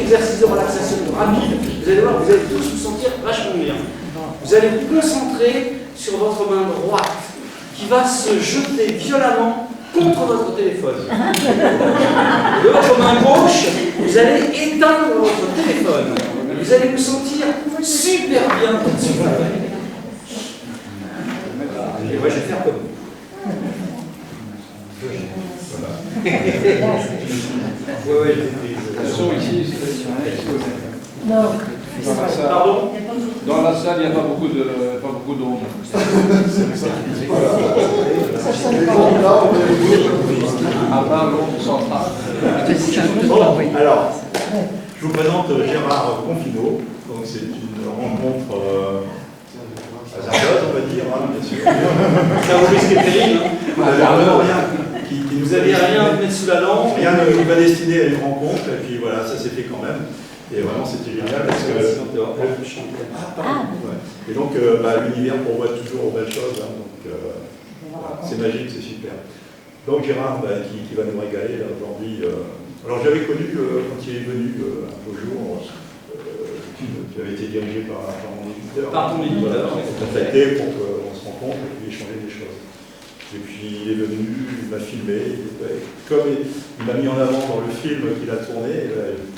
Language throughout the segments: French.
exercice de relaxation rapide. Vous allez voir, vous allez tous vous sentir vachement bien. Vous allez vous concentrer sur votre main droite qui va se jeter violemment contre votre téléphone. De votre main gauche, vous allez éteindre votre téléphone. Vous allez vous sentir super bien sur la main. Et moi, je vais faire comme vous. Oui, ici, non. Pardon? Dans la salle, il n'y a pas beaucoup d'ombre. À part l'ombre centrale. Bon, alors, je vous présente Gérard Confineau. Donc, c'est une rencontre hasardeuse, on va dire, hein, bien sûr. Ça vous risque terrible. Vous n'avez rien à mettre sous la lampe. Rien ne va destiner à une rencontre, et puis voilà, ça s'est fait quand même. Et vraiment, c'était génial parce que. Et donc, l'univers pourvoit toujours aux belles choses. Hein, donc, voilà, c'est magique, c'est super. Donc, Gérard, qui va nous régaler là aujourd'hui. Alors, j'avais connu quand il est venu un beau jour, qui avait été dirigé par mon éditeur. Par ton éditeur. Contacté pour qu'on se rencontre et puis échanger des choses. Et puis il est venu, il m'a filmé, comme il m'a mis en avant dans le film qu'il a tourné,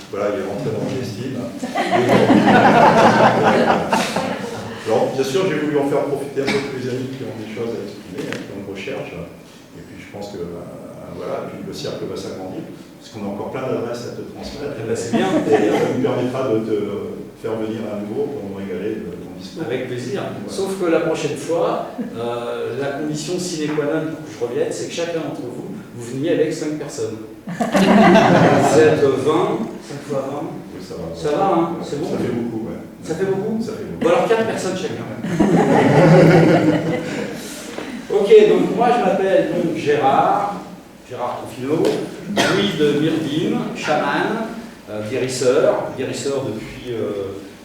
voilà, il est rentré dans mon estime. Alors bien sûr, j'ai voulu en faire profiter un peu tous les amis qui ont des choses à exprimer, qui ont une recherche. Et puis je pense que voilà, puis le cercle va s'agrandir, parce qu'on a encore plein d'adresses à te transmettre. C'est bien. Et ça me permettra de te faire venir à nouveau pour nous régaler de ton discours. Avec plaisir. Sauf que la prochaine fois, la condition sine qua non pour que je revienne, c'est que chacun d'entre vous, vous veniez avec 5 personnes. Vous êtes 20, 5 fois 20. Oui, ça va. Ça va, hein? C'est bon? Ça fait beaucoup, ouais. Ça fait beaucoup? Ça fait beaucoup. Bon, alors 4 personnes chacun. Ok, donc moi je m'appelle donc Gérard Confineau, Louis de Myrdine, chaman, guérisseur depuis,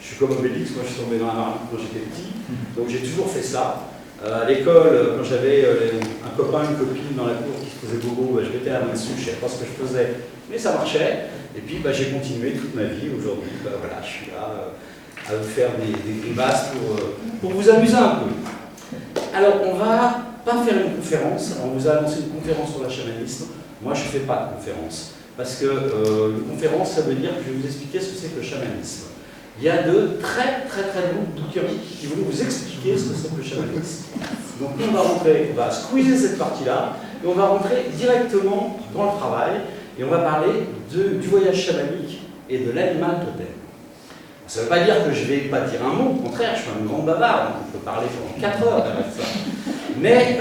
je suis comme Obélix, moi je suis tombé dans la marmite quand j'étais petit, donc j'ai toujours fait ça. À l'école, quand j'avais un copain, une copine dans la cour qui se faisait bobo, je mettais la main dessus, je ne savais pas ce que je faisais, mais ça marchait. Et puis j'ai continué toute ma vie. Aujourd'hui, voilà, je suis là à vous faire des grimaces pour vous amuser un peu. Alors, on va pas faire une conférence. On vous a annoncé une conférence sur l'acharnisme. Moi, je ne fais pas de conférence. Parce que une conférence, ça veut dire que je vais vous expliquer ce que c'est que le chamanisme. Il y a de très bons bouquins qui vont vous expliquer ce que c'est que le chamanisme. Donc nous, on va squeezer cette partie-là, et on va rentrer directement dans le travail, et on va parler du voyage chamanique et de l'animal totem. Ça ne veut pas dire que je ne vais pas dire un mot, au contraire, je suis un grand bavard, donc on peut parler pendant 4 heures avec ça. Mais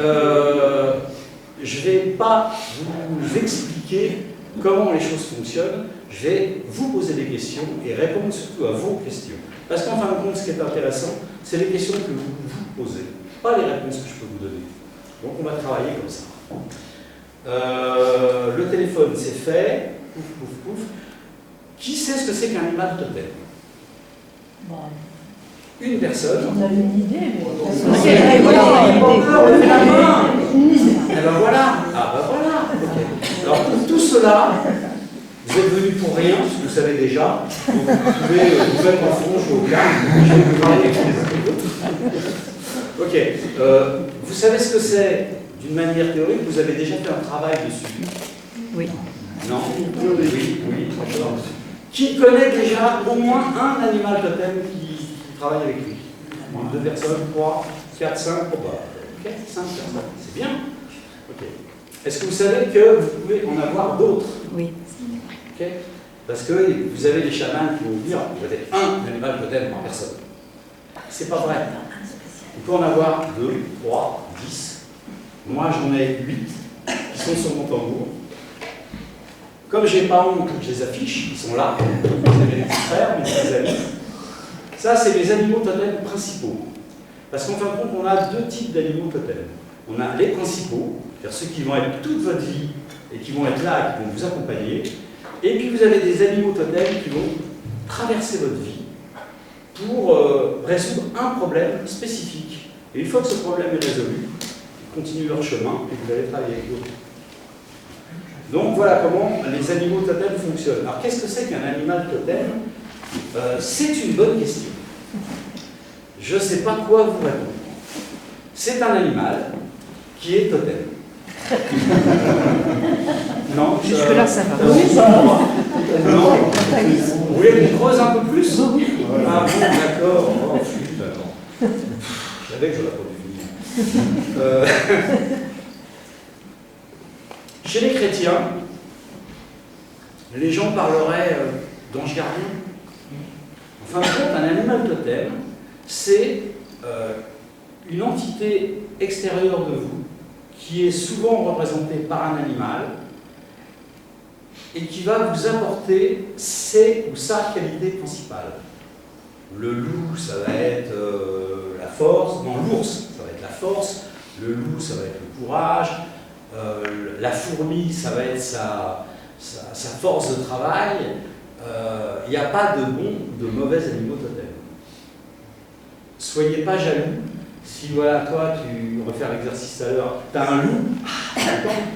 je ne vais pas vous expliquer comment les choses fonctionnent, je vais vous poser des questions et répondre surtout à vos questions. Parce qu'en fin de compte, ce qui est intéressant, c'est les questions que vous posez, pas les réponses que je peux vous donner. Donc on va travailler comme ça. Le téléphone, c'est fait. Pouf, pouf, pouf. Qui sait ce que c'est qu'un animal totem? Une personne. On a une idée, mais... Eh ben voilà. Ah ben voilà. Okay. Alors pour tout cela, vous êtes venus pour rien, parce que vous savez déjà. Donc vous pouvez vous mettre en fond, jouer au calme. Je vais vous parler des choses. Ok. Vous savez ce que c'est d'une manière théorique? Vous avez déjà fait un travail dessus? Oui. Non? Oui. Qui connaît déjà au moins un animal totem qui travaille avec lui? 2 personnes, 3, 4, 5, probable. Ok, 5 personnes. C'est bien. Ok. Est-ce que vous savez que vous pouvez en avoir d'autres? Oui. Ok. Parce que vous avez des chamans qui vont vous dire vous avez un animal totem par personne. C'est pas vrai. On peut en avoir 2, 3, 10. Moi j'en ai 8 qui sont sur mon tambour. Comme j'ai pas honte, je les affiche, ils sont là. Vous avez mes petits frères, mes petits amis. Ça, c'est les animaux totems principaux. Parce qu'en fin de compte, on a 2 types d'animaux totems. On a les principaux, c'est-à-dire ceux qui vont être toute votre vie et qui vont être là et qui vont vous accompagner. Et puis vous avez des animaux totems qui vont traverser votre vie pour résoudre un problème spécifique. Et une fois que ce problème est résolu, ils continuent leur chemin et vous allez travailler avec d'autres. Donc voilà comment les animaux totems fonctionnent. Alors qu'est-ce que c'est qu'un animal totem? C'est une bonne question. Je ne sais pas quoi vous répondre. C'est un animal qui est totem. Non, Jusque-là, ça va. Oui, ça va. Non. Vous voulez qu'on creuse un peu plus? Ah bon, d'accord. Oh, flûte, alors. Je savais que je l'aurais pas dû venir. Chez les chrétiens, les gens parleraient d'ange gardien. Enfin, en fait, un animal totem, c'est une entité extérieure de vous qui est souvent représentée par un animal et qui va vous apporter ses ou sa qualité principale. Le loup, ça va être la force. Non, l'ours, ça va être la force. Le loup, ça va être le courage. La fourmi, ça va être sa force de travail. Il n'y a pas de bons ou de mauvais animaux totems. Soyez pas jaloux. Si voilà, toi, tu vas faire l'exercice tout à l'heure, tu as un loup,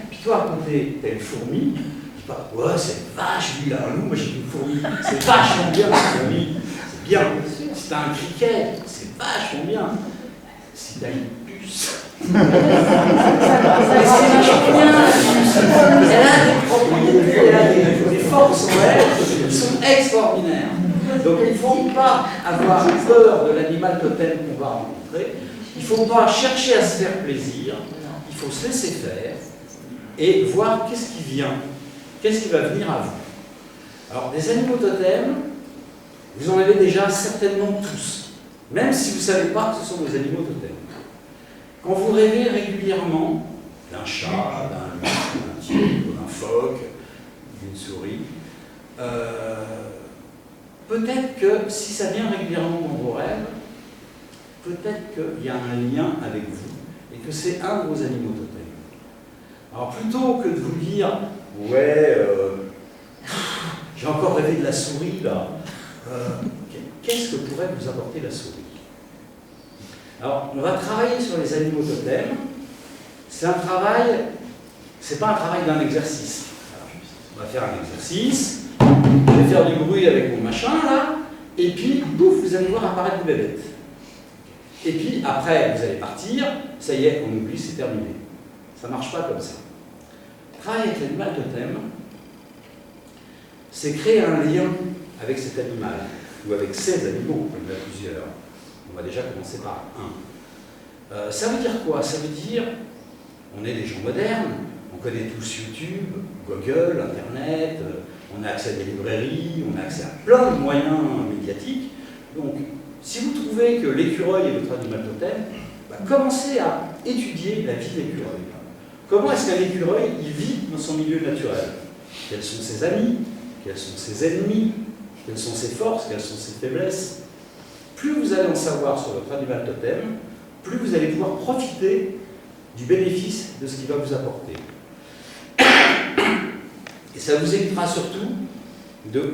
puis toi, à côté, tu as une fourmi, tu dis pas, ouais, c'est vache, lui, il a un loup, moi j'ai une fourmi. C'est vachement bien, la fourmi. C'est bien. Si tu as un criquet, c'est vachement bien. Si tu as une puce, c'est vachement bien. Elle a des propriétés, elle a des forces en elle qui sont extraordinaires. Donc il ne faut pas avoir peur de l'animal totem qu'on va rencontrer. Il ne faut pas chercher à se faire plaisir. Il faut se laisser faire et voir qu'est-ce qui vient, qu'est-ce qui va venir à vous. Alors des animaux totems, vous en avez déjà certainement tous, même si vous ne savez pas que ce sont des animaux totems. Quand vous rêvez régulièrement d'un chat, d'un loup, d'un tigre, d'un phoque, d'une souris, peut-être que si ça vient régulièrement dans vos rêves, peut-être qu'il y a un lien avec vous et que c'est un de vos animaux totems. Alors plutôt que de vous dire « Ouais, j'ai encore rêvé de la souris là », qu'est-ce que pourrait vous apporter la souris? Alors on va travailler sur les animaux totems. C'est un travail, c'est pas un travail d'un exercice. Alors, on va faire un exercice. Je vais faire du bruit avec mon machin là, et puis, bouf, vous allez voir apparaître une bébête. Et puis, après, vous allez partir, ça y est, on oublie, c'est terminé. Ça ne marche pas comme ça. Travailler avec l'animal totem, c'est créer un lien avec cet animal, ou avec ces animaux, il y en a plusieurs. On va déjà commencer par un. Ça veut dire quoi? Ça veut dire, on est des gens modernes, on connaît tous YouTube, Google, Internet, on a accès à des librairies, on a accès à plein de moyens médiatiques. Donc, si vous trouvez que l'écureuil est votre animal totem, commencez à étudier la vie de l'écureuil. Comment est-ce qu'un écureuil il vit dans son milieu naturel? Quels sont ses amis? Quels sont ses ennemis? Quelles sont ses forces? Quelles sont ses faiblesses? Plus vous allez en savoir sur votre animal totem, plus vous allez pouvoir profiter du bénéfice de ce qu'il va vous apporter. Et ça vous évitera surtout de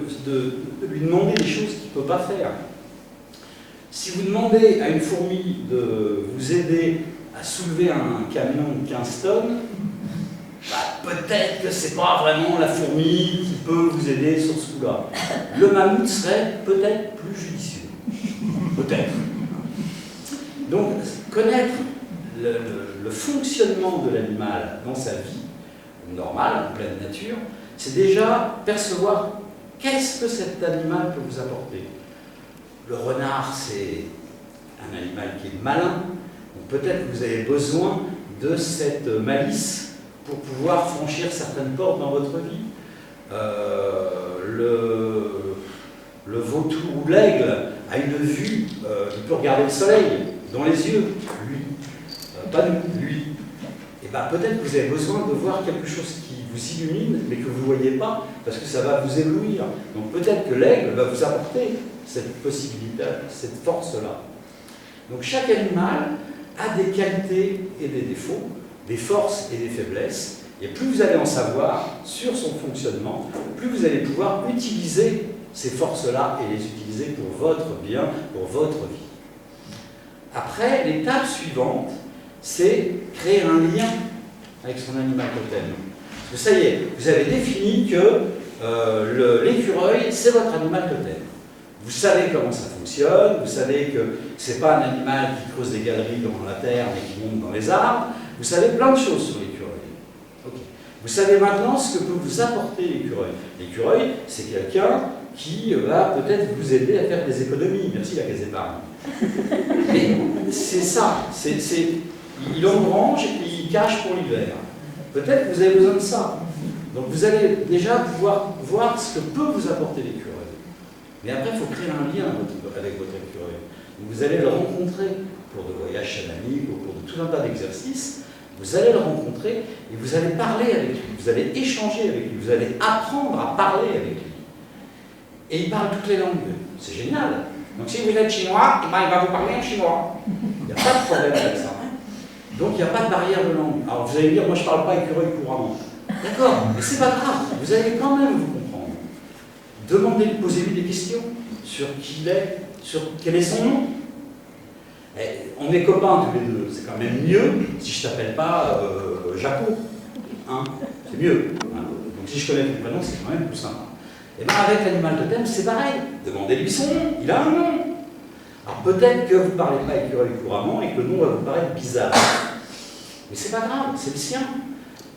lui demander des choses qu'il ne peut pas faire. Si vous demandez à une fourmi de vous aider à soulever un camion de 15 tonnes, peut-être que ce n'est pas vraiment la fourmi qui peut vous aider sur ce coup-là. Le mammouth serait peut-être plus judicieux. Peut-être. Donc, connaître le fonctionnement de l'animal dans sa vie normale, en pleine nature, c'est déjà percevoir qu'est-ce que cet animal peut vous apporter. Le renard, c'est un animal qui est malin, donc peut-être que vous avez besoin de cette malice pour pouvoir franchir certaines portes dans votre vie. Le vautour ou l'aigle a une vue, il peut regarder le soleil dans les yeux, lui, pas nous, lui. Et bien peut-être que vous avez besoin de voir quelque chose qui vous illumine, mais que vous ne voyez pas, parce que ça va vous éblouir. Donc peut-être que l'aigle va vous apporter cette possibilité, cette force-là. Donc chaque animal a des qualités et des défauts, des forces et des faiblesses, et plus vous allez en savoir sur son fonctionnement, plus vous allez pouvoir utiliser ces forces-là et les utiliser pour votre bien, pour votre vie. Après, l'étape suivante, c'est créer un lien avec son animal totem. Parce que ça y est, vous avez défini que l'écureuil, c'est votre animal totem. Vous savez comment ça fonctionne, vous savez que c'est pas un animal qui creuse des galeries dans la terre, mais qui monte dans les arbres. Vous savez plein de choses sur l'écureuil. Okay. Vous savez maintenant ce que peut vous apporter l'écureuil. L'écureuil, c'est quelqu'un qui va peut-être vous aider à faire des économies. Merci la caisse d'épargne. Mais c'est ça. Il engrange et il cache pour l'hiver. Peut-être que vous avez besoin de ça. Donc vous allez déjà pouvoir voir ce que peut vous apporter l'écureuil. Mais après, il faut créer un lien avec votre écureuil. Vous allez le rencontrer pour de voyages chamaniques, au cours de tout un tas d'exercices. Vous allez le rencontrer et vous allez parler avec lui, vous allez échanger avec lui, vous allez apprendre à parler avec lui. Et il parle toutes les langues. C'est génial. Donc si vous êtes chinois, il va vous parler en chinois. Il n'y a pas de problème avec ça. Donc il n'y a pas de barrière de langue. Alors vous allez me dire, moi je ne parle pas écureuil couramment. D'accord, mais c'est pas grave, vous allez quand même vous comprendre. Demandez-lui, posez-lui des questions sur qui il est, sur quel est son nom. Et on est copains tous les deux, c'est quand même mieux si je ne t'appelle pas Jaco. Hein, c'est mieux. Hein. Donc si je connais ton prénom, c'est quand même plus sympa. Et bien avec l'animal totem, c'est pareil. Demandez-lui son nom, il a un nom. Alors peut-être que vous ne parlez pas écureuil couramment et que le nom va vous paraître bizarre. Mais c'est pas grave, c'est le sien.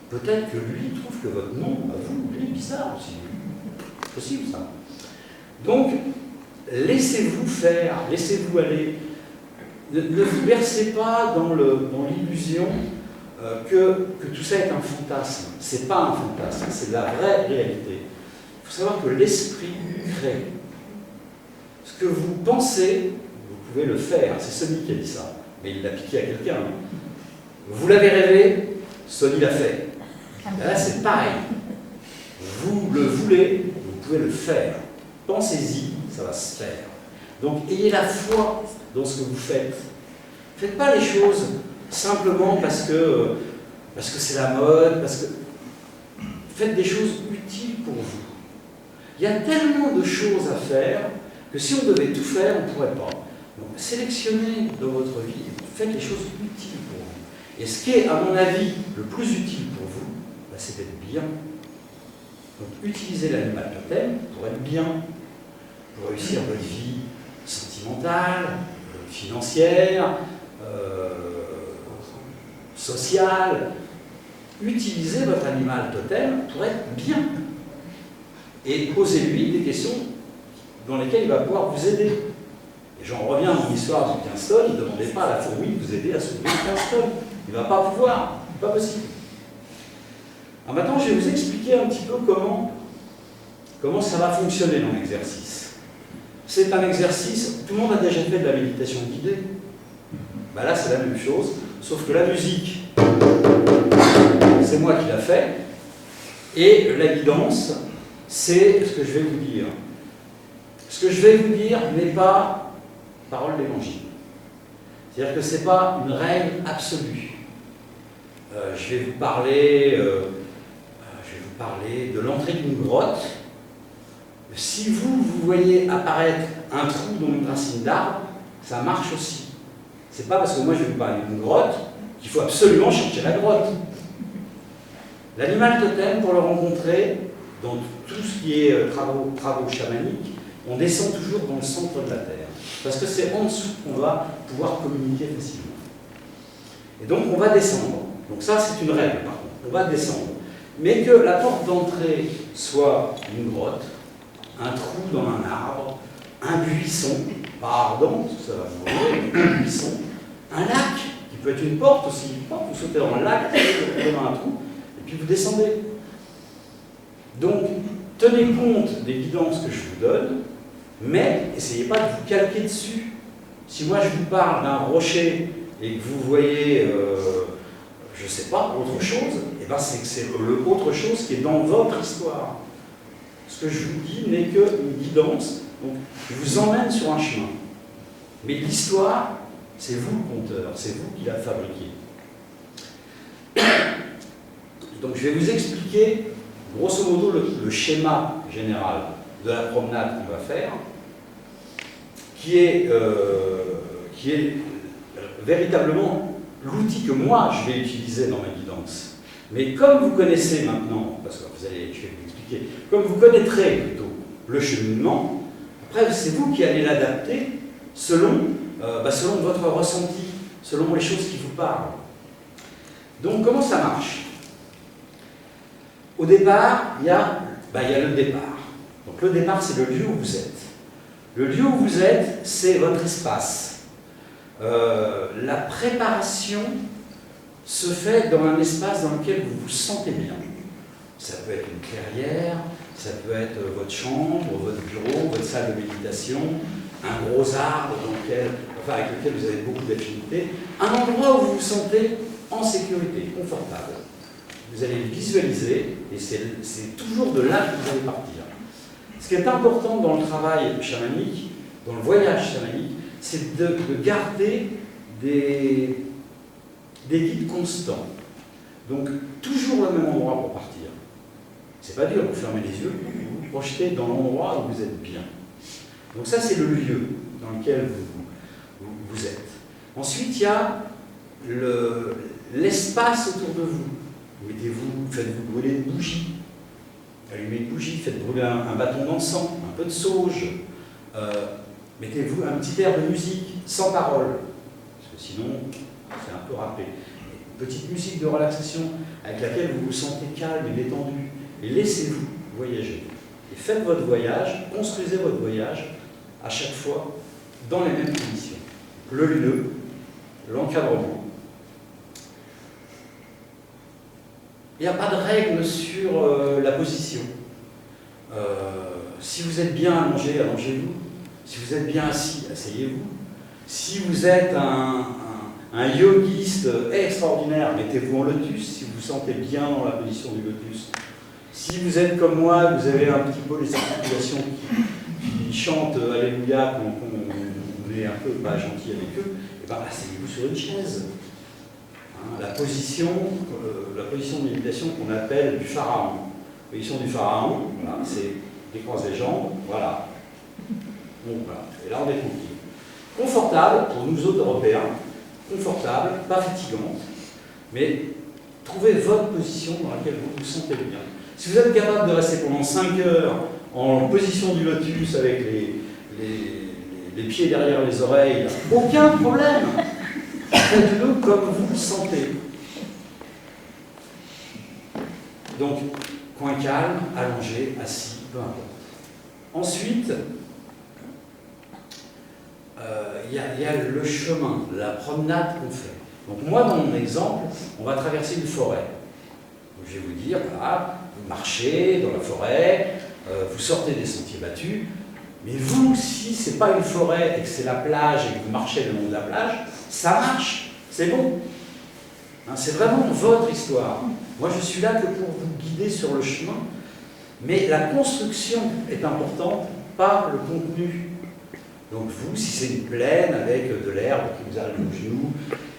Peut-être que lui trouve que votre nom, à vous, il est bizarre aussi. C'est possible ça. Donc, laissez-vous faire, laissez-vous aller. Ne vous bercez pas dans l'illusion que tout ça est un fantasme. C'est pas un fantasme, c'est la vraie réalité. Il faut savoir que l'esprit crée. Ce que vous pensez, vous pouvez le faire. C'est Sony qui a dit ça, mais il l'a piqué à quelqu'un. Vous l'avez rêvé, Sony l'a fait. Là, c'est pareil. Vous le voulez, vous pouvez le faire. Pensez-y, ça va se faire. Donc, ayez la foi dans ce que vous faites. Faites pas les choses simplement parce que c'est la mode, parce que... Faites des choses utiles pour vous. Il y a tellement de choses à faire que si on devait tout faire, on ne pourrait pas. Donc, sélectionnez dans votre vie, faites les choses utiles pour vous. Et ce qui est, à mon avis, le plus utile pour vous, c'est d'être bien. Donc, utilisez l'animal totem pour être bien, pour réussir votre vie sentimentale, financière, sociale. Utilisez votre animal totem pour être bien. Et posez-lui des questions dans lesquelles il va pouvoir vous aider. Et j'en reviens à mon histoire du 15 tonnes, ne demandez pas à la fourmi de vous aider à soulever 15 tonnes. Il ne va pas pouvoir, c'est pas possible. Alors maintenant, je vais vous expliquer un petit peu comment ça va fonctionner dans l'exercice. C'est un exercice, tout le monde a déjà fait de la méditation guidée. Ben là, c'est la même chose, sauf que la musique, c'est moi qui l'a fait, et la guidance, c'est ce que je vais vous dire. Ce que je vais vous dire n'est pas parole d'évangile. C'est-à-dire que ce n'est pas une règle absolue. Je vais vous parler de l'entrée d'une grotte. Si vous voyez apparaître un trou dans une racine d'arbre, ça marche aussi. C'est pas parce que moi je vais vous parler d'une grotte qu'il faut absolument chercher la grotte. L'animal totem, pour le rencontrer, dans tout ce qui est travaux chamaniques, on descend toujours dans le centre de la Terre. Parce que c'est en dessous qu'on va pouvoir communiquer facilement. Et donc on va descendre. Donc ça c'est une règle par contre. On va descendre. Mais que la porte d'entrée soit une grotte, un trou dans un arbre, un buisson, pas ardent, parce que ça va vous brûler, un buisson, un lac, qui peut être une porte aussi, une porte, vous sautez dans le lac, vous tombez dans un trou, et puis vous descendez. Donc, tenez compte des guidances que je vous donne, mais n'essayez pas de vous calquer dessus. Si moi je vous parle d'un rocher et que vous voyez, je ne sais pas, autre chose, et ben c'est le autre chose qui est dans votre histoire. Ce que je vous dis n'est qu'une guidance, donc je vous emmène sur un chemin. Mais l'histoire, c'est vous le conteur, c'est vous qui la fabriquez. Donc je vais vous expliquer, grosso modo, le schéma général de la promenade qu'on va faire, qui est véritablement l'outil que moi je vais utiliser dans ma guidance. Mais comme vous connaissez maintenant, parce que je vais vous expliquer, comme vous connaîtrez plutôt le cheminement, après c'est vous qui allez l'adapter selon votre ressenti, selon les choses qui vous parlent. Donc comment ça marche? Au départ, il y a le départ. Donc le départ, c'est le lieu où vous êtes. Le lieu où vous êtes, c'est votre espace. La préparation se fait dans un espace dans lequel vous vous sentez bien. Ça peut être une clairière, ça peut être votre chambre, votre bureau, votre salle de méditation, un gros arbre avec lequel vous avez beaucoup d'affinité, un endroit où vous vous sentez en sécurité, confortable. Vous allez le visualiser, et c'est toujours de là que vous allez partir. Ce qui est important dans le travail chamanique, dans le voyage chamanique, c'est de garder des guides constants. Donc, toujours le même endroit pour partir. C'est pas dur, vous fermez les yeux, vous vous projetez dans l'endroit où vous êtes bien. Donc ça, c'est le lieu dans lequel vous êtes. Ensuite, il y a l'espace autour de vous. Faites-vous brûler une bougie. Allumez une bougie, faites brûler un bâton d'encens, un peu de sauge. Mettez-vous un petit air de musique, sans parole. Parce que sinon, c'est un peu râpé. Une petite musique de relaxation avec laquelle vous vous sentez calme et détendu. Et laissez-vous voyager. Et faites votre voyage, construisez votre voyage à chaque fois dans les mêmes conditions. Le lieu, l'encadrement. Il n'y a pas de règle sur la position. Si vous êtes bien allongé, allongez-vous. Si vous êtes bien assis, asseyez-vous. Si vous êtes un yogiste extraordinaire, mettez-vous en lotus si vous vous sentez bien dans la position du lotus. Si vous êtes comme moi, vous avez un petit peu les articulations qui chantent Alléluia quand on est un peu pas gentil avec eux, et bien asseyez-vous sur une chaise. La position de méditation qu'on appelle du pharaon. La position du pharaon, voilà, c'est décroiser les jambes, voilà. Donc, voilà. Et là on est tranquille. Confortable, pour nous autres Européens, confortable, pas fatigante, mais trouvez votre position dans laquelle vous vous sentez bien. Si vous êtes capable de rester pendant 5 heures en position du lotus avec les pieds derrière les oreilles, aucun problème. Faites-le comme vous le sentez. Donc, coin calme, allongé, assis, peu importe. Ensuite, il y a le chemin, la promenade qu'on fait. Donc moi, dans mon exemple, on va traverser une forêt. Donc, je vais vous dire, voilà, vous marchez dans la forêt, vous sortez des sentiers battus, mais vous, si ce n'est pas une forêt et que c'est la plage et que vous marchez le long de la plage, ça marche, c'est bon. Hein, c'est vraiment votre histoire. Moi, je suis là que pour vous guider sur le chemin, mais la construction est importante, pas le contenu. Donc vous, si c'est une plaine avec de l'herbe qui vous arrive aux genoux,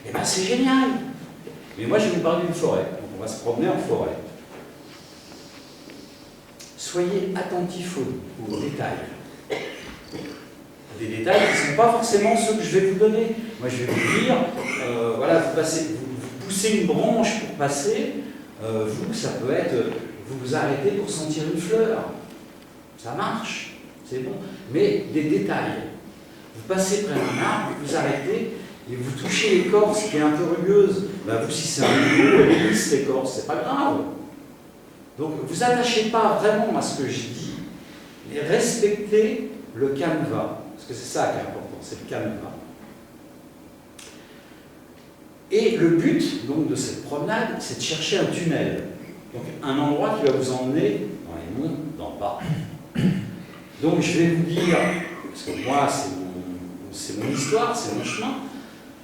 eh ben c'est génial. Mais moi, je vais vous parler d'une forêt. Donc on va se promener en forêt. Soyez attentifs aux détails. Des détails qui ne sont pas forcément ceux que je vais vous donner. Moi, je vais vous dire, voilà, vous poussez une branche pour passer, vous, ça peut être, vous vous arrêtez pour sentir une fleur. Ça marche, c'est bon. Mais des détails. Vous passez près d'un arbre, vous arrêtez, et vous touchez l'écorce qui est un peu rugueuse. Ben, vous, si c'est un hibou, elle est lisse l'écorce, c'est pas grave. Donc, vous attachez pas vraiment à ce que je dis, mais respectez le canevas. Parce que c'est ça qui est important, c'est le canevas. Et le but donc, de cette promenade, c'est de chercher un tunnel. Donc un endroit qui va vous emmener dans les monts d'en bas. Donc je vais vous dire, parce que moi c'est mon histoire, c'est mon chemin,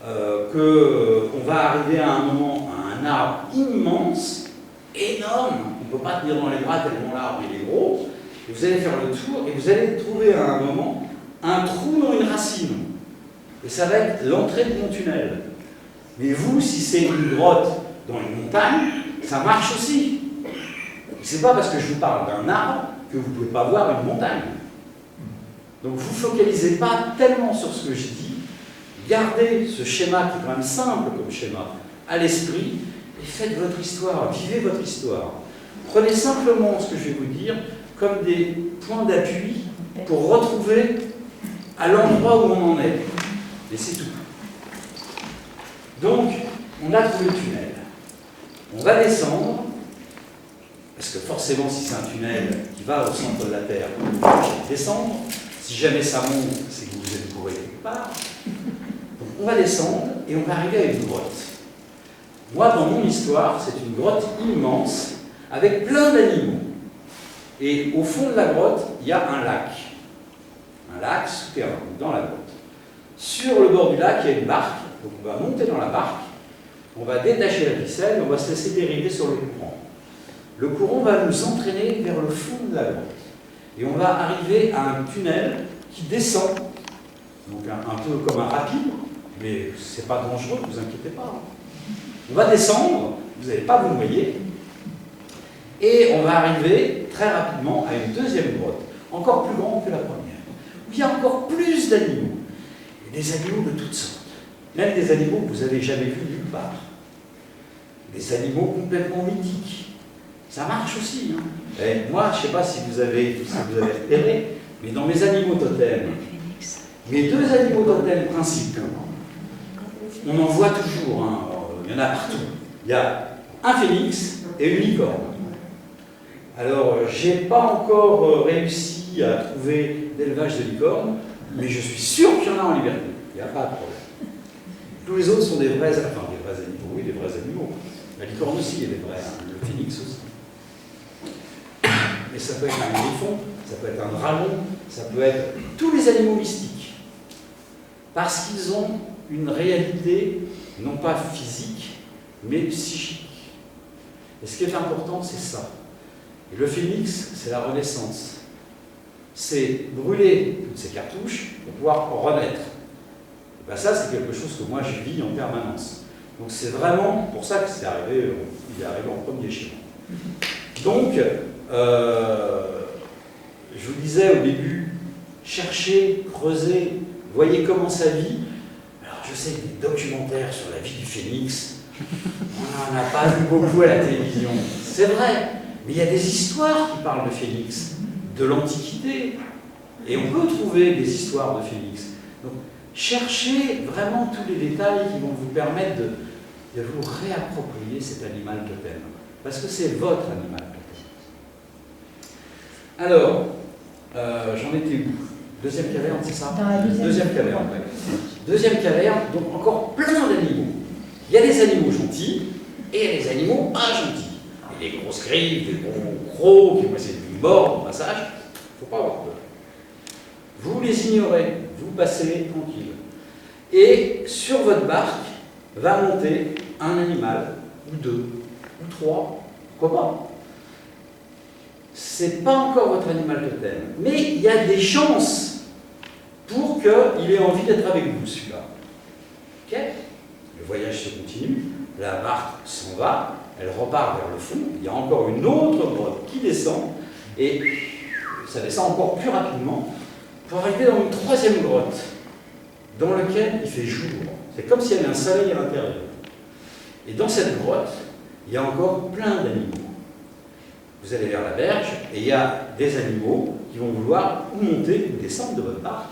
qu'on va arriver à un moment à un arbre immense, énorme, on ne peut pas tenir dans les bras tellement l'arbre il est gros, et vous allez faire le tour et vous allez trouver à un moment un trou dans une racine. Et ça va être l'entrée de mon tunnel. Mais vous, si c'est une grotte dans une montagne, ça marche aussi. C'est pas parce que je vous parle d'un arbre que vous ne pouvez pas voir une montagne. Donc vous ne focalisez pas tellement sur ce que je dis, gardez ce schéma qui est quand même simple comme schéma à l'esprit, et et faites votre histoire, vivez votre histoire. Prenez simplement ce que je vais vous dire comme des points d'appui pour retrouver à l'endroit où on en est. Et c'est tout. Donc, on a trouvé le tunnel. On va descendre, parce que forcément, si c'est un tunnel qui va au centre de la Terre, on va descendre. Si jamais ça monte, c'est que vous êtes bourré quelque part. Donc, on va descendre et on va arriver à une grotte. Moi, dans mon histoire, c'est une grotte immense avec plein d'animaux. Et au fond de la grotte, il y a un lac. Un lac souterrain, dans la grotte. Sur le bord du lac, il y a une barque. Donc on va monter dans la barque, on va détacher la ficelle, on va se laisser dériver sur le courant. Le courant va nous entraîner vers le fond de la grotte. Et on va arriver à un tunnel qui descend, donc un peu comme un rapide, mais c'est pas dangereux, ne vous inquiétez pas. On va descendre, vous n'allez pas vous noyer, et on va arriver très rapidement à une deuxième grotte, encore plus grande que la première, où il y a encore plus d'animaux, et des animaux de toutes sortes. Même des animaux que vous n'avez jamais vus nulle part. Des animaux complètement mythiques. Ça marche aussi. Hein. Et moi, je ne sais pas si vous avez repéré, mais dans mes animaux totems, mes deux animaux totems principaux, on en voit toujours, hein. Il y en a partout. Il y a un phénix et une licorne. Alors, je n'ai pas encore réussi à trouver d'élevage de licorne, mais je suis sûr qu'il y en a en liberté. Il n'y a pas de problème. Tous les autres sont des vrais animaux. Oui, des vrais animaux. La licorne aussi, elle est vraie. Hein. Le phénix aussi. Mais ça peut être un griffon, ça peut être un dragon, ça peut être tous les animaux mystiques. Parce qu'ils ont une réalité, non pas physique, mais psychique. Et ce qui est important, c'est ça. Et le phénix, c'est la renaissance. C'est brûler toutes ces cartouches pour pouvoir renaître. Ben ça, c'est quelque chose que moi, je vis en permanence. Donc, c'est vraiment pour ça que c'est arrivé, il est arrivé en premier chez moi. Donc, je vous disais au début, cherchez, creusez, voyez comment ça vit. Alors, je sais que des documentaires sur la vie du phénix, on n'en a pas vu beaucoup à la télévision. C'est vrai, mais il y a des histoires qui parlent de phénix, de l'Antiquité. Et on peut trouver des histoires de phénix. Donc, cherchez vraiment tous les détails qui vont vous permettre de vous réapproprier cet animal totem. Parce que c'est votre animal totem. Alors, j'en étais où? Deuxième caverne, c'est ça? Dans la deuxième caverne, ouais. Deuxième caverne, donc encore plein d'animaux. Il y a des animaux gentils et il y a des animaux pas gentils. Il y a des grosses griffes, des gros crocs qui vont essayer de vous mordre au passage. Il ne faut pas avoir peur. Vous les ignorez, vous passez tranquille. Et sur votre barque va monter un animal, ou deux, ou trois, pourquoi pas. C'est pas encore votre animal totem, mais il y a des chances pour qu'il ait envie d'être avec vous, celui-là. Ok? Le voyage se continue, la barque s'en va, elle repart vers le fond, il y a encore une autre grotte qui descend, et ça descend encore plus rapidement, pour arriver dans une troisième grotte, dans laquelle il fait jour. C'est comme s'il y avait un soleil à l'intérieur. Et dans cette grotte, il y a encore plein d'animaux. Vous allez vers la berge, et il y a des animaux qui vont vouloir ou monter ou descendre de votre barque.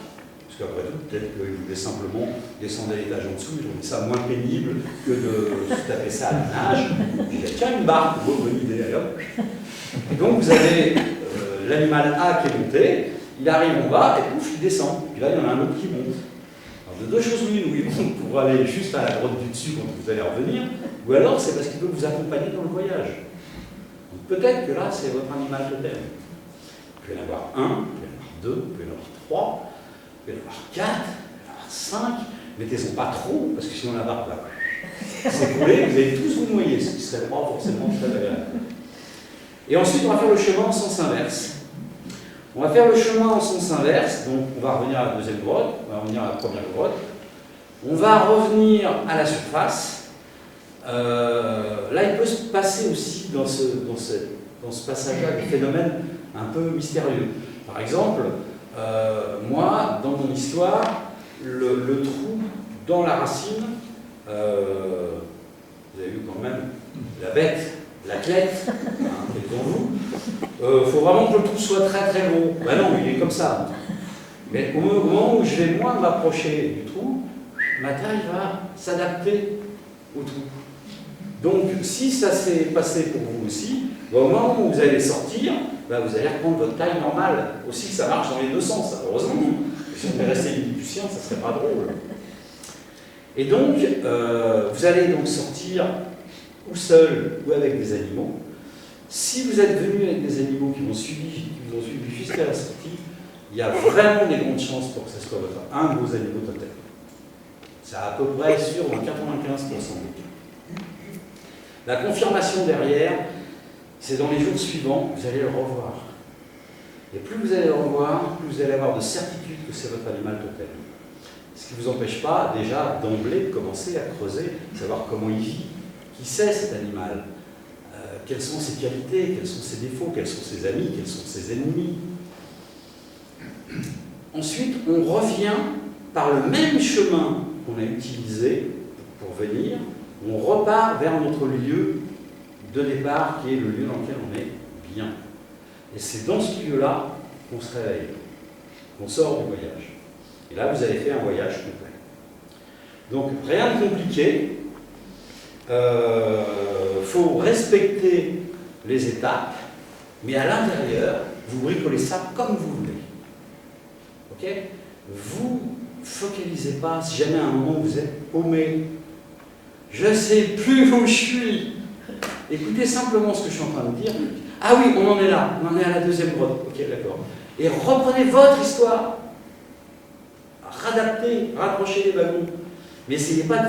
Parce qu'après tout, peut-être qu'ils voulaient simplement descendre à l'étage en dessous, ils trouvent ça moins pénible que de se taper ça à la nage. Puis tiens, une barque, bonne idée, alors. Et donc vous avez l'animal A qui est monté, il arrive en bas et pouf, il descend. Puis là, il y en a un autre qui monte. Alors, de deux choses l'une, où il monte pour aller juste à la grotte du dessus quand vous allez revenir, ou alors c'est parce qu'il peut vous accompagner dans le voyage. Donc peut-être que là, c'est votre animal totem. Vous pouvez en avoir un, vous pouvez en avoir deux, vous pouvez en avoir trois, vous pouvez en avoir quatre, vous pouvez en avoir cinq. Mettez-en pas trop, parce que sinon la barque va s'écrouler, vous allez tous vous noyer, ce qui ne serait pas forcément très agréable. Et ensuite, on va faire le chemin en sens inverse. On va faire le chemin en sens inverse, donc on va revenir à la deuxième grotte, on va revenir à la première grotte, on va revenir à la surface. Là, il peut se passer aussi dans ce passage-là des phénomènes un peu mystérieux. Par exemple, moi, dans mon histoire, le trou dans la racine, vous avez vu quand même, la bête, l'athlète, hein, mettons-nous, faut vraiment que le trou soit très très gros. Ben non, il est comme ça. Mais au moment où je vais moins m'approcher du trou, ma taille va s'adapter au trou. Donc, si ça s'est passé pour vous aussi, au moment où vous allez sortir, ben, vous allez reprendre votre taille normale. Aussi, ça marche dans les deux sens, heureusement. Si on est resté lilliputien, ça serait pas drôle. Et donc, vous allez donc sortir ou seul ou avec des animaux. Si vous êtes venu avec des animaux qui vous ont suivi jusqu'à la sortie, il y a vraiment des grandes chances pour que ce soit un de vos animaux totem. C'est à peu près sûr dans 95% des cas. La confirmation derrière, c'est dans les jours suivants, vous allez le revoir. Et plus vous allez le revoir, plus vous allez avoir de certitude que c'est votre animal totem. Ce qui ne vous empêche pas déjà d'emblée de commencer à creuser, savoir comment il vit, qui c'est cet animal, quelles sont ses qualités, quels sont ses défauts, quels sont ses amis, quels sont ses ennemis. Ensuite, on revient par le même chemin qu'on a utilisé pour venir, on repart vers notre lieu de départ, qui est le lieu dans lequel on est bien. Et c'est dans ce lieu-là qu'on se réveille, qu'on sort du voyage. Et là, vous avez fait un voyage complet. Donc, rien de compliqué. Faut respecter les étapes, mais à l'intérieur, vous bricolez ça comme vous voulez. Ok? Vous focalisez pas, si jamais à un moment vous êtes paumé, je ne sais plus où je suis. Écoutez simplement ce que je suis en train de dire. Ah oui, on en est là, on en est à la deuxième grotte. Ok, d'accord. Et reprenez votre histoire. Radaptez, rapprochez les wagons. Mais essayez pas de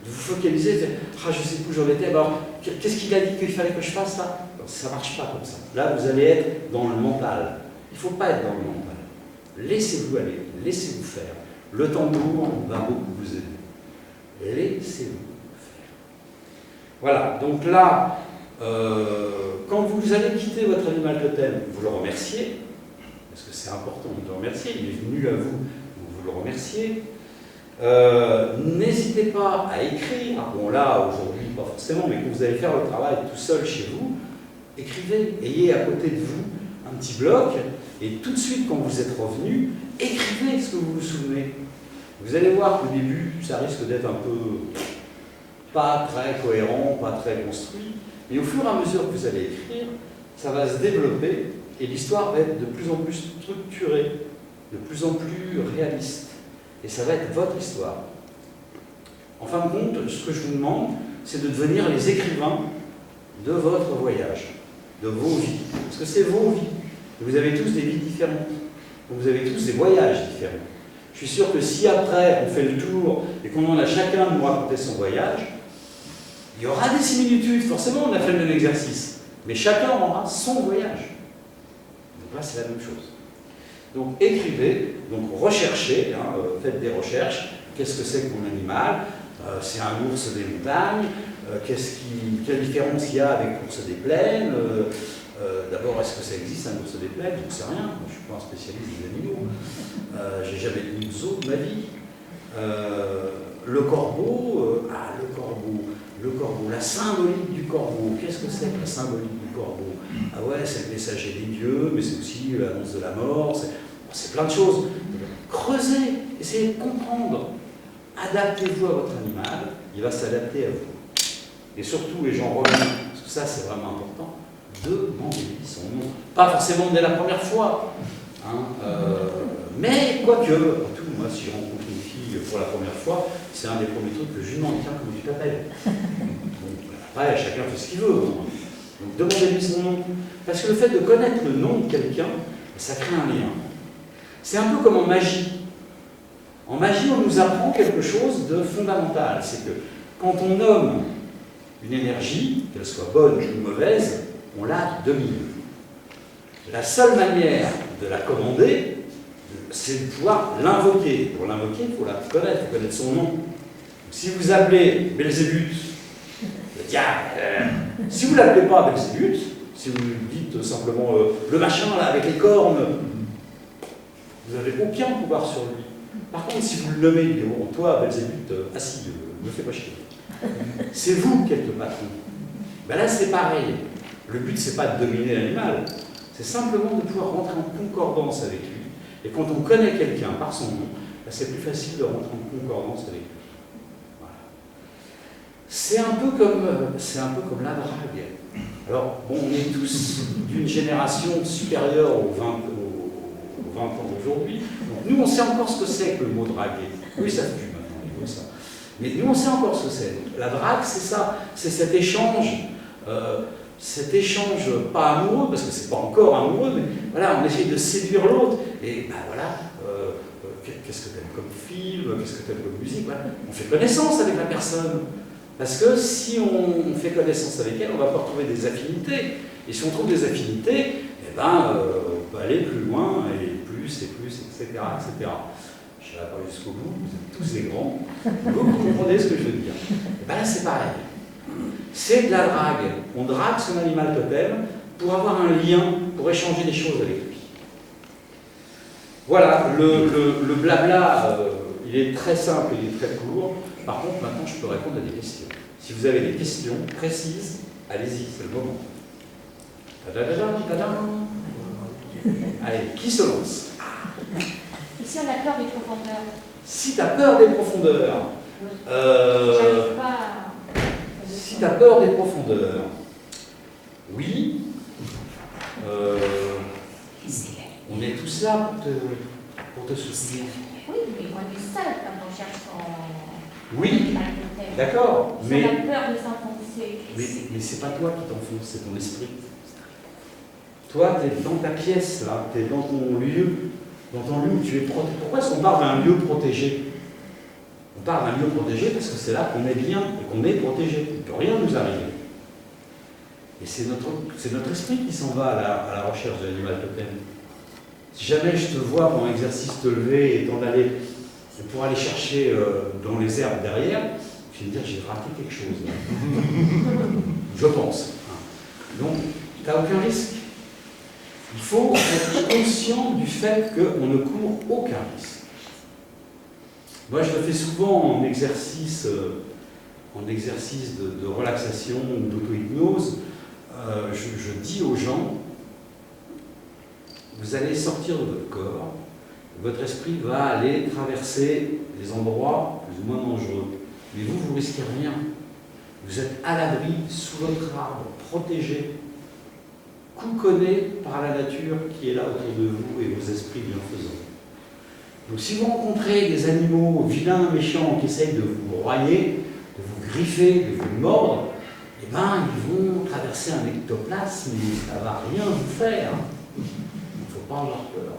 vous focaliser, de dire, ah, je ne sais plus où j'en étais, alors qu'est-ce qu'il a dit qu'il fallait que je fasse là? Ça ne marche pas comme ça. Là, vous allez être dans le mental. Il ne faut pas être dans le mental. Laissez-vous aller, laissez-vous faire. Le tambour va beaucoup vous aider. Laissez-vous faire. Voilà, donc là, quand vous allez quitter votre animal totem, vous le remerciez, parce que c'est important de le remercier, il est venu à vous, donc vous le remerciez. N'hésitez pas à écrire, bon là aujourd'hui pas forcément, mais quand vous allez faire le travail tout seul chez vous, écrivez, ayez à côté de vous un petit bloc, et tout de suite quand vous êtes revenu, écrivez ce que vous vous souvenez. Vous allez voir qu'au début, ça risque d'être un peu pas très cohérent, pas très construit, mais au fur et à mesure que vous allez écrire, ça va se développer, et l'histoire va être de plus en plus structurée, de plus en plus réaliste. Et ça va être votre histoire. En fin de compte, ce que je vous demande, c'est de devenir les écrivains de votre voyage, de vos vies. Parce que c'est vos vies. Vous avez tous des vies différentes. Vous avez tous des voyages différents. Je suis sûr que si après on fait le tour et qu'on en a chacun de nous raconter son voyage, il y aura des similitudes. Forcément, on a fait le même exercice. Mais chacun aura son voyage. Donc là, c'est la même chose. Donc écrivez, donc recherchez, hein, faites des recherches. Qu'est-ce que c'est que mon animal? C'est un ours des montagnes. Quelle différence il y a avec l'ours des plaines? D'abord, est-ce que ça existe un ours des plaines? Je ne sais rien. Je ne suis pas un spécialiste des animaux. J'ai jamais tenu de zoo de ma vie. Le corbeau, le corbeau, la symbolique du corbeau. Qu'est-ce que c'est que la symbolique du corbeau? Ah ouais, c'est le messager des dieux, mais c'est aussi l'annonce de la mort. C'est plein de choses. Creusez, essayez de comprendre. Adaptez-vous à votre animal, il va s'adapter à vous. Et surtout, et j'en reviens, parce que ça c'est vraiment important, demandez-lui son nom. Pas forcément dès la première fois, hein, mais quoique, tout, moi si je rencontre une fille pour la première fois, c'est un des premiers trucs que je lui demande, tiens, comment tu t'appelles? Après, chacun fait ce qu'il veut. Hein. Donc demandez-lui son nom. Parce que le fait de connaître le nom de quelqu'un, ça crée un lien. C'est un peu comme en magie. En magie, on nous apprend quelque chose de fondamental. C'est que quand on nomme une énergie, qu'elle soit bonne ou mauvaise, on la domine. La seule manière de la commander, c'est de pouvoir l'invoquer. Pour l'invoquer, il faut la connaître, il faut connaître son nom. Si vous appelez Belzébuth, le diable, si vous ne l'appelez pas Belzébuth, si vous dites simplement le machin là avec les cornes, vous n'avez aucun pouvoir sur lui. Par contre, si vous le nommez, bon, toi, Belzébuth, assis, ne fais pas chier. C'est vous qui êtes le patron. Ben là, c'est pareil. Le but, c'est pas de dominer l'animal, c'est simplement de pouvoir rentrer en concordance avec lui. Et quand on connaît quelqu'un par son nom, ben c'est plus facile de rentrer en concordance avec lui. Voilà. C'est un peu comme la drague. Alors, bon, on est tous d'une génération supérieure aux 20 ans d'aujourd'hui. Donc, nous, on sait encore ce que c'est que le mot draguer. Oui, ça pue maintenant, il faut ça. Mais nous, on sait encore ce que c'est. La drague, c'est ça, c'est cet échange pas amoureux, parce que c'est pas encore amoureux, mais voilà, on essaye de séduire l'autre. Et ben voilà, qu'est-ce que tu aimes comme film, qu'est-ce que tu aimes comme musique, voilà. On fait connaissance avec la personne. Parce que si on fait connaissance avec elle, on va pas retrouver des affinités. Et si on trouve des affinités, eh ben, on peut aller plus loin, et plus, etc., etc. Je ne vais pas jusqu'au bout, vous êtes tous des grands, vous comprenez ce que je veux dire. Et ben là, c'est pareil. C'est de la drague. On drague son animal totem pour avoir un lien, pour échanger des choses avec lui. Voilà, le blabla, il est très simple, il est très court. Par contre, maintenant, je peux répondre à des questions. Si vous avez des questions précises, allez-y, c'est le moment. Tadadadam, tadam. Allez, qui se lance? Et si on a peur des profondeurs? Si tu as peur des profondeurs, J'arrive pas à... si tu as peur des profondeurs, oui, on est tous là pour te soutenir. Oui, mais on est seul quand on cherche son... Oui, d'accord, Si mais on a peur de s'enfoncer. mais c'est pas toi qui t'enfonce, c'est ton esprit. Toi, tu es dans ta pièce, là, tu es dans ton lieu où tu es protégé. Pourquoi est-ce qu'on parle d'un lieu protégé? On parle d'un lieu protégé parce que c'est là qu'on est bien et qu'on est protégé. Il ne peut rien nous arriver. Et c'est notre esprit qui s'en va à la recherche de l'animal totem. Si jamais je te vois pendant l'exercice te lever et t'en aller pour aller chercher dans les herbes derrière, je vais me dire j'ai raté quelque chose. Là. Je pense. Donc, tu n'as aucun risque. Il faut être conscient du fait qu'on ne court aucun risque. Moi, je le fais souvent en exercice de relaxation ou d'auto-hypnose. Je dis aux gens, vous allez sortir de votre corps, votre esprit va aller traverser des endroits plus ou moins dangereux. Mais vous risquez rien. Vous êtes à l'abri, sous votre arbre, protégé, couconné par la nature qui est là autour de vous et vos esprits bienfaisants. Donc si vous rencontrez des animaux vilains, méchants, qui essayent de vous broyer, de vous griffer, de vous mordre, eh ben, ils vont traverser un ectoplasme, mais ça ne va rien vous faire. Il ne faut pas en avoir peur.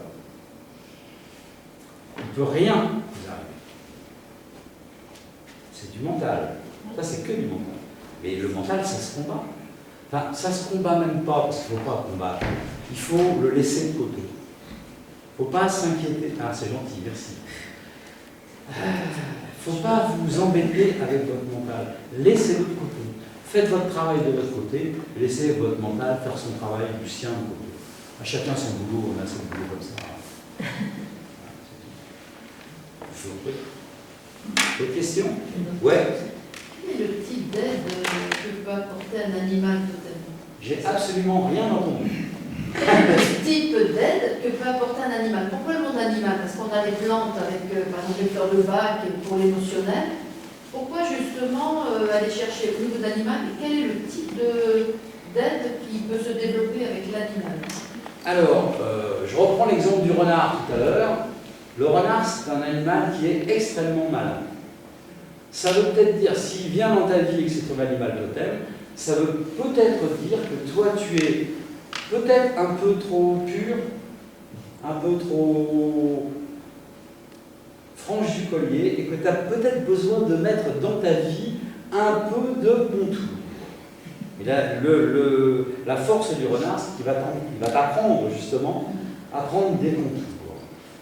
Il ne peut rien vous arriver. C'est du mental. Ça, c'est que du mental. Mais le mental, ça se combat. Enfin, ça se combat même pas, parce qu'il ne faut pas combattre. Il faut le laisser de côté. Il ne faut pas s'inquiéter. Ah, c'est gentil, merci. Il ne faut pas vous embêter avec votre mental. Laissez-le de côté. Faites votre travail de votre côté, laissez votre mental faire son travail du sien de côté. À chacun son boulot, on a son boulot comme ça. Je vous prie. D'autres questions? Ouais. Quel est le type d'aide que peut apporter un animal totem? J'ai absolument rien entendu. Quel est le type d'aide que peut apporter un animal? Pourquoi le monde animal? Parce qu'on a des plantes avec, par exemple, les fleurs de bac pour l'émotionnel. Pourquoi justement aller chercher au niveau d'animal? Et quel est le type d'aide qui peut se développer avec l'animal? Alors, je reprends l'exemple du renard tout à l'heure. Le renard, c'est un animal qui est extrêmement malin. Ça veut peut-être dire, s'il vient dans ta vie et que c'est ton animal totem, ça veut peut-être dire que toi, tu es peut-être un peu trop pur, un peu trop franche du collier, et que tu as peut-être besoin de mettre dans ta vie un peu de contour. Et là, la force du renard, c'est qu'il va t'apprendre justement à prendre des contours.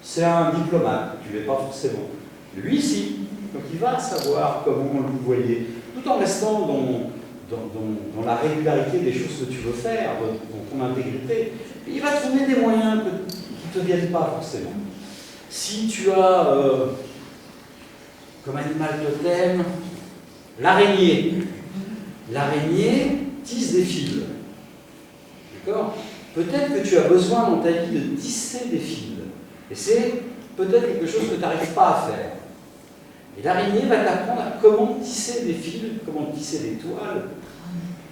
C'est un diplomate, tu ne l'es pas forcément. Lui, si. Donc il va savoir comment le voyer, tout en restant dans la régularité des choses que tu veux faire, dans ton intégrité. Et il va trouver des moyens qui ne te viennent pas forcément. Si tu as comme animal totem l'araignée, tisse des fils. D'accord? Peut-être que tu as besoin dans ta vie de tisser des fils. Et c'est peut-être quelque chose que tu n'arrives pas à faire. Et l'araignée va t'apprendre à comment tisser des fils, comment tisser des toiles,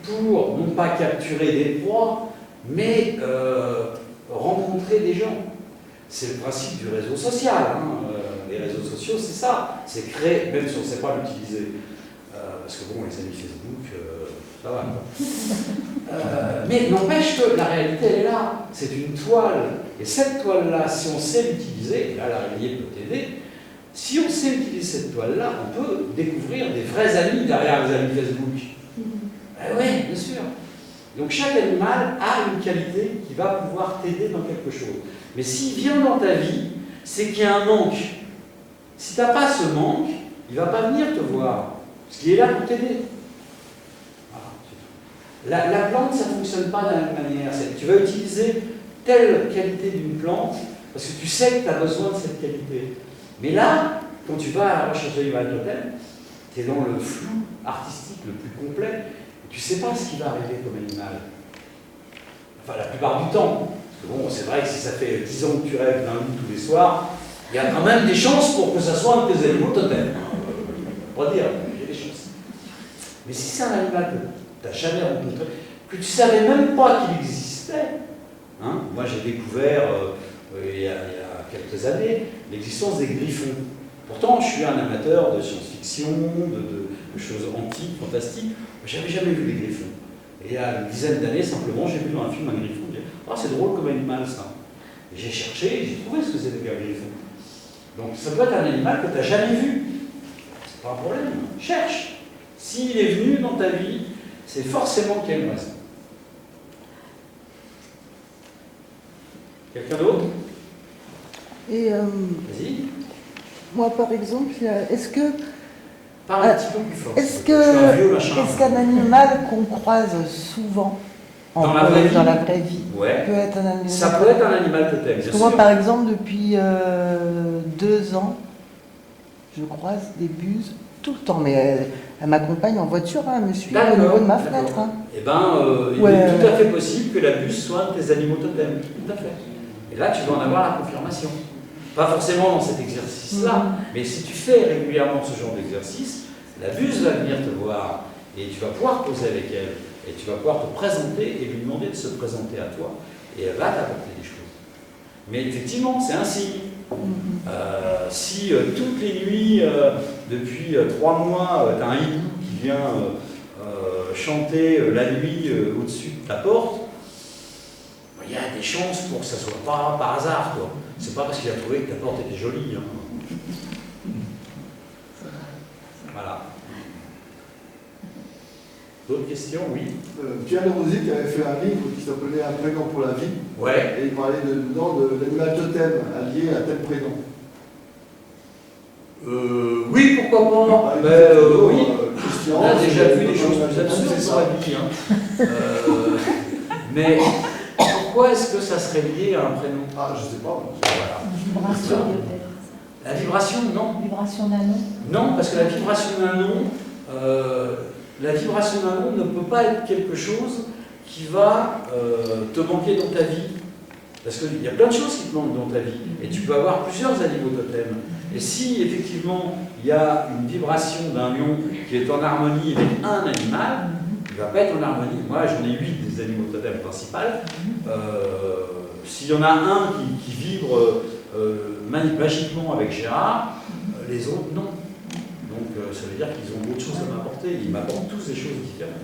pour non pas capturer des proies, mais rencontrer des gens. C'est le principe du réseau social. Hein. Les réseaux sociaux, c'est ça. C'est créer, même si on ne sait pas l'utiliser. Parce que bon, les amis Facebook, ça va. Mais n'empêche que la réalité, elle est là. C'est une toile. Et cette toile-là, si on sait l'utiliser, et là, l'araignée peut t'aider, si on sait utiliser cette toile-là, on peut découvrir des vrais amis derrière les amis Facebook. Oui, bien sûr. Donc chaque animal a une qualité qui va pouvoir t'aider dans quelque chose. Mais s'il vient dans ta vie, c'est qu'il y a un manque. Si tu n'as pas ce manque, il ne va pas venir te voir. Parce qu'il est là pour t'aider. Voilà, la plante, ça ne fonctionne pas de la même manière. Tu vas utiliser telle qualité d'une plante parce que tu sais que tu as besoin de cette qualité. Mais là, quand tu vas à la recherche d'animal totem, tu es dans le flou artistique le plus complet. Et tu ne sais pas ce qui va arriver comme animal. Enfin, la plupart du temps. Parce que bon, c'est vrai que si ça fait 10 ans que tu rêves d'un loup tous les soirs, il y a quand même des chances pour que ça soit un de tes animaux totems. On va dire, il y a des chances. Mais si c'est un animal que tu n'as jamais rencontré, que tu ne savais même pas qu'il existait, hein, moi j'ai découvert il y a quelques années l'existence des griffons. Pourtant, je suis un amateur de science-fiction, de choses antiques, fantastiques. Je n'avais jamais vu des griffons. Et il y a une dizaine d'années, simplement, j'ai vu dans un film un griffon. J'ai dit, oh, c'est drôle comme animal, ça. Et j'ai cherché, j'ai trouvé ce que c'était qu'un griffon. Donc, ça doit être un animal que tu n'as jamais vu. C'est pas un problème. Cherche. S'il est venu dans ta vie, c'est forcément qu'il y a une raison. Quelqu'un d'autre? Et Vas-y. moi, par exemple, est-ce que Parle un petit peu plus fort. est-ce qu'un animal qu'on croise souvent dans la vraie vie ouais. peut être un animal? Ça peut être un animal totem. Parce que moi, par exemple, depuis 2 ans, je croise des buses tout le temps, mais elle m'accompagne en voiture, hein, elle me suit au niveau de ma fenêtre. Hein. Eh bien, il est tout à fait possible que la buse soit un de tes animaux totems. Tout à fait. Et là, tu vas en avoir la confirmation. Pas forcément dans cet exercice-là, mais si tu fais régulièrement ce genre d'exercice, la buse va venir te voir et tu vas pouvoir causer avec elle et tu vas pouvoir te présenter et lui demander de se présenter à toi et elle va t'apporter des choses. Mais effectivement, c'est un signe. Si toutes les nuits, depuis 3 mois, tu as un hibou qui vient chanter la nuit au-dessus de ta porte, il y a des chances pour que ça ne soit pas par hasard, quoi. C'est pas parce qu'il a trouvé que ta porte était jolie. Hein. Voilà. D'autres questions? Oui. Pierre Desrosiers qui avait fait un livre qui s'appelait Un prénom pour la vie. Ouais. Et il parlait dedans de l'animal totem allié à tel prénom. Oui, pourquoi pas. Oui. Christian, On a déjà vu des choses plus absurdes dans la vie. Hein. Mais pourquoi est-ce que ça serait lié à un prénom? Ah, je sais pas. Voilà. Vibration peut-être. La vibration, non. Vibration d'un nom. Non, parce que la vibration d'un nom, ne peut pas être quelque chose qui va te manquer dans ta vie. Parce qu'il y a plein de choses qui te manquent dans ta vie. Et tu peux avoir plusieurs animaux totems. Et si effectivement il y a une vibration d'un lion qui est en harmonie avec un animal, il ne va pas être en harmonie. Moi j'en ai 8 des animaux totems principaux. S'il y en a un qui vibre magiquement avec Gérard, les autres non. Donc ça veut dire qu'ils ont d'autres choses à m'apporter. Ils m'apportent tous des choses différentes.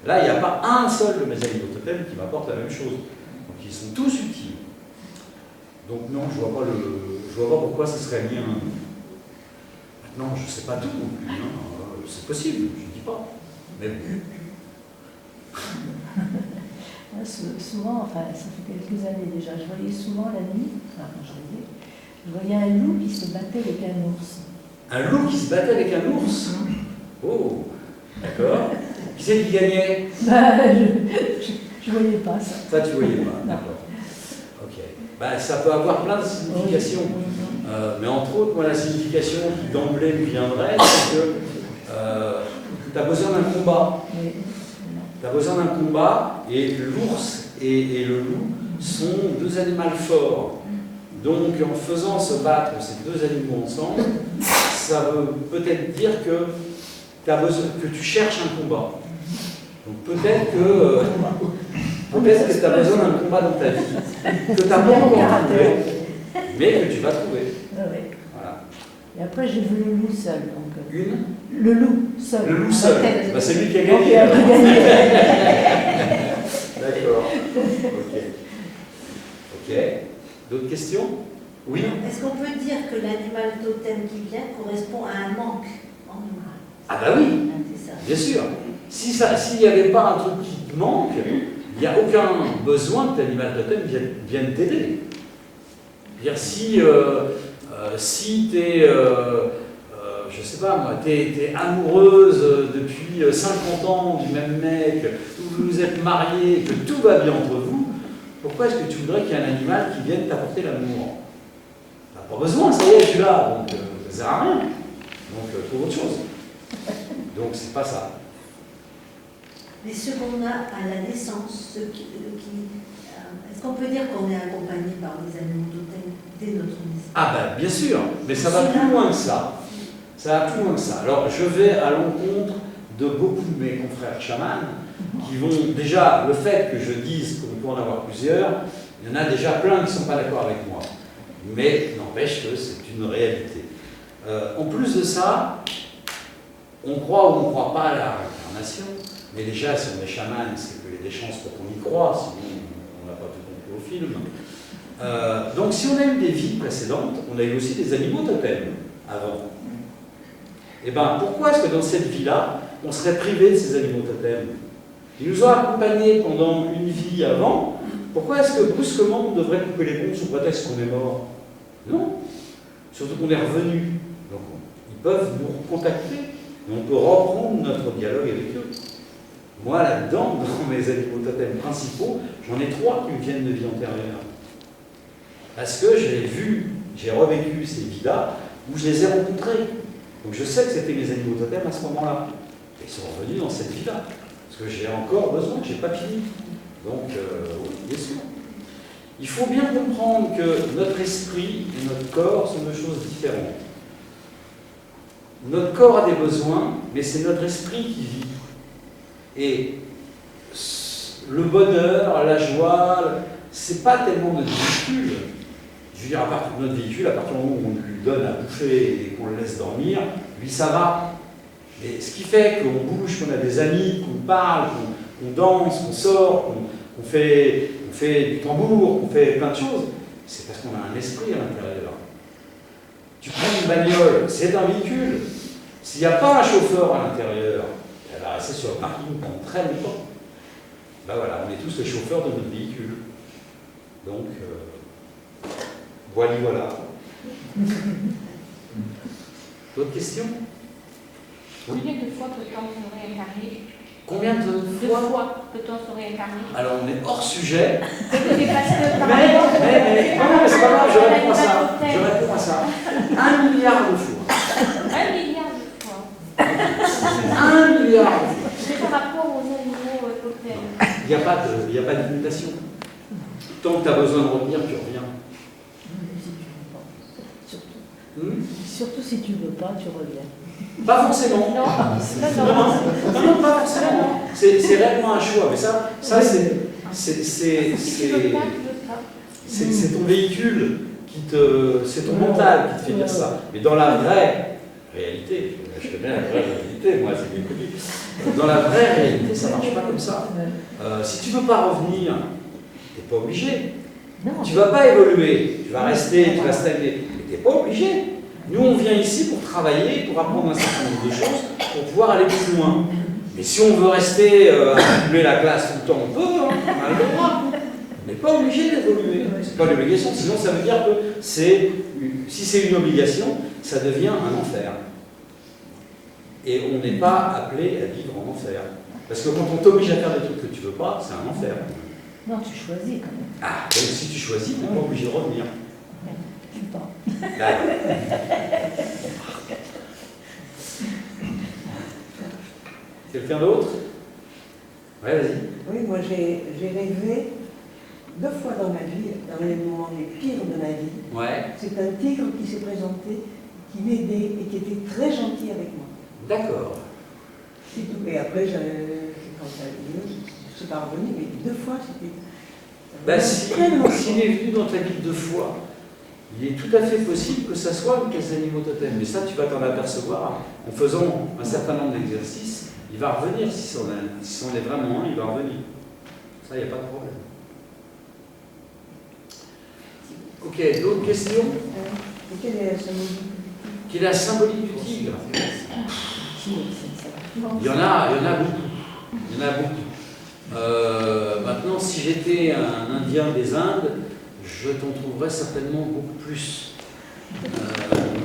Là, il n'y a pas un seul de mes animaux totems qui m'apporte la même chose. Donc ils sont tous utiles. Donc non, je vois pas pourquoi ce serait lié à un. Maintenant, je ne sais pas tout non plus. Hein. C'est possible, je ne dis pas. Mais Souvent, enfin, ça fait quelques années déjà, je voyais souvent la nuit, enfin, quand je voyais un loup qui se battait avec un ours. Un loup qui se battait avec un ours? Oh, d'accord. Qui c'est qui gagnait? Je voyais pas ça. Ça, tu voyais pas, d'accord. Ok. Bah, ça peut avoir plein de significations. Mais entre autres, moi, la signification qui d'emblée me viendrait, c'est que tu as besoin d'un combat. Oui. tu as besoin d'un combat, et l'ours et le loup sont deux animaux forts. Donc en faisant se battre ces deux animaux ensemble, ça veut peut-être dire que, que tu cherches un combat. Donc peut-être que tu as besoin d'un combat dans ta vie, que tu n'as pas encore trouvé, mais que tu vas trouver. Ouais. Voilà. Et après, j'ai vu le loup seul. Donc, Le loup seul. Le loup seul. Bah, c'est lui qui a gagné. Donc, il a pas gagné. D'accord. Ok. D'autres questions? Oui. Est-ce qu'on peut dire que l'animal totem qui vient correspond à un manque en nous? Ah bah oui, C'est ça. bien sûr. S'il n'y avait pas un truc qui te manque, il n'y a aucun besoin que l'animal totem vienne t'aider. C'est-à-dire si tu es, je sais pas moi, t'es amoureuse depuis 50 ans du même mec, vous vous êtes mariés, que tout va bien entre vous, pourquoi est-ce que tu voudrais qu'il y ait un animal qui vienne t'apporter l'amour? T'as pas besoin, ça y est, je suis là, donc ça sert à rien. Donc trouve autre chose. Donc c'est pas ça. Mais ce qu'on a à la naissance, est-ce qu'on peut dire qu'on est accompagné par des animaux totems dès notre naissance? Ah ben bien sûr, mais ça va plus loin que ça. Ça va plus loin que ça. Alors je vais à l'encontre de beaucoup de mes confrères chamans qui vont déjà, le fait que je dise qu'on peut en avoir plusieurs, il y en a déjà plein qui ne sont pas d'accord avec moi. Mais n'empêche que c'est une réalité. En plus de ça, on croit ou on ne croit pas à la réincarnation, mais déjà si on est chaman, c'est qu'il y a des chances pour qu'on y croit, sinon on n'a pas tout compris au film. Donc si on a eu des vies précédentes, on a eu aussi des animaux totems avant. Et bien pourquoi est-ce que dans cette vie-là, on serait privé de ces animaux totems? Ils nous ont accompagnés pendant une vie avant. Pourquoi est-ce que brusquement on devrait couper les ponts sous prétexte qu'on est mort? Non. Surtout qu'on est revenu. Donc ils peuvent nous recontacter et on peut reprendre notre dialogue avec eux. Moi là-dedans, dans mes animaux totems principaux, j'en ai 3 qui me viennent de vie antérieure. Parce que j'ai revécu ces vies-là où je les ai rencontrés. Donc je sais que c'était mes animaux totems à ce moment-là. Et ils sont revenus dans cette vie-là. Parce que j'ai encore besoin, je n'ai pas fini. Donc, oui, bien sûr. Il faut bien comprendre que notre esprit et notre corps sont deux choses différentes. Notre corps a des besoins, mais c'est notre esprit qui vit. Et le bonheur, la joie, c'est pas tellement notre véhicule. Je veux dire, à partir de notre véhicule, à partir du moment où on lui donne à bouffer et qu'on le laisse dormir, lui ça va. Mais ce qui fait qu'on bouge, qu'on a des amis, qu'on parle, qu'on danse, qu'on sort, qu'on fait du tambour, qu'on fait plein de choses, c'est parce qu'on a un esprit à l'intérieur. Tu prends une bagnole, c'est un véhicule. S'il n'y a pas un chauffeur à l'intérieur, elle va rester sur le parking pendant très longtemps. Ben voilà, on est tous les chauffeurs de notre véhicule. Donc, voilà. D'autres questions? Combien de fois peut-on se réincarner? Combien de fois peut-on se réincarner? Alors, on est hors sujet. Parce que, par Mais, exemple, non, mais c'est pas grave, je réponds à ça. 1 milliard de fois. 1 milliard de fois. 1 milliard de fois. C'est par rapport aux animaux totems. Il n'y a pas de limitation. Tant que tu as besoin de revenir, tu reviens. Surtout si tu ne veux pas, tu reviens. Pas forcément. Non, Non, pas forcément. C'est réellement un choix. Mais ça si tu veux pas, tu veux pas. c'est ton véhicule, c'est ton mental qui te fait dire ça. Mais dans la vraie réalité, je connais la vraie réalité, moi c'est bien connu. Dans la vraie réalité, ça ne marche pas comme ça. Si tu ne veux pas revenir, tu n'es pas obligé. Non. Tu ne vas pas évoluer, tu vas rester, tu vas stagner. Mais tu n'es pas obligé. Nous, on vient ici pour travailler, pour apprendre un certain nombre de choses, pour pouvoir aller plus loin. Mais si on veut rester à accumuler la classe tout le temps, on peut, hein, on a le droit. On n'est pas obligé d'évoluer. Ce n'est pas l'obligation, sinon ça veut dire que si c'est une obligation, ça devient un enfer. Et on n'est pas appelé à vivre en enfer. Parce que quand on t'oblige à faire des trucs que tu ne veux pas, c'est un enfer. Non, tu choisis quand même. Ah, donc si tu choisis, tu n'es pas obligé de revenir. Tu pars. Quelqu'un d'autre? Ouais, vas-y. Oui, moi j'ai rêvé 2 fois dans ma vie, dans les moments les pires de ma vie. Ouais. C'est un tigre qui s'est présenté, qui m'aidait et qui était très gentil avec moi. D'accord. C'est tout. Et après, quand ça a lieu, je suis pas revenue, mais 2 fois c'était. Bah, s'il est venu dans ta vie 2 fois, il est tout à fait possible que ça soit des animaux totems. Mais ça, tu vas t'en apercevoir en faisant un certain nombre d'exercices. Il va revenir, si c'en est vraiment un, il va revenir. Ça, il n'y a pas de problème. Ok, d'autres questions? Quelle est la symbolique? Quelle est la symbolique du tigre? Il y en a beaucoup. Il y en a beaucoup. Maintenant, si j'étais un Indien des Indes, je t'en trouverais certainement beaucoup plus.